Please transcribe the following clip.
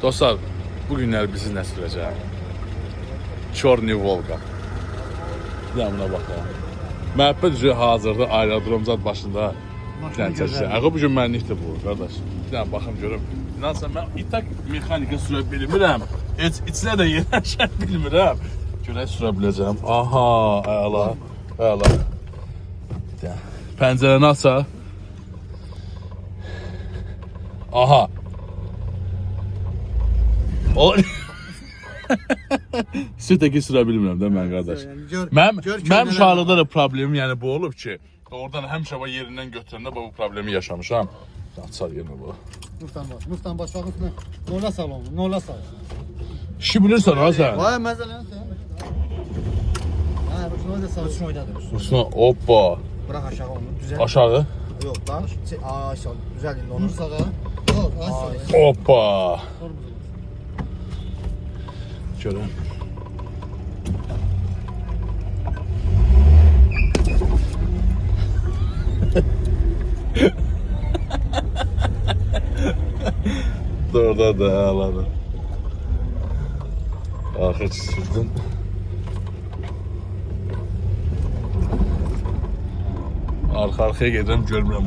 Dostlar, bugünler bizi nə sürəcək? Çorni Volga. Bir daha buna bakalım. Məhəbbət üzrə hazırda aerodrom zad başında çəkəcək. Ağa bugün mənlikdir bu, qardaş. Bir daha baxım görüm. İnansan mən itak mexanika sürə bilmirəm. Heç içinə də yerləşə bilmirəm. Görək sürə biləcəm. Aha, əla, əla. Pəncərəni aça. Aha. O Sütəki sürə bilmirəm də mən qardaş. Mənim uşaqlıqda da problemim yəni bu olub ki, oradan həmişə yerindən götürəndə bu problemi yaşamışam. Açar yenə bu. Nurtan baş üstüne nola sal onu, nola sal. İşi bilirsən ha sən. Vay məzələn sən. Ha, bu da sal. Şunu oynadır. Usna, hoppa. Bırak aşağı onu, düzelt. Aşağı. Yok lan, aşağı, düzelt onu. Sağa. Yok, aşağı. Hoppa. Görün. Orada da ağladı. Arka sürdüm. Arka arkaya gedirəm görmürəm.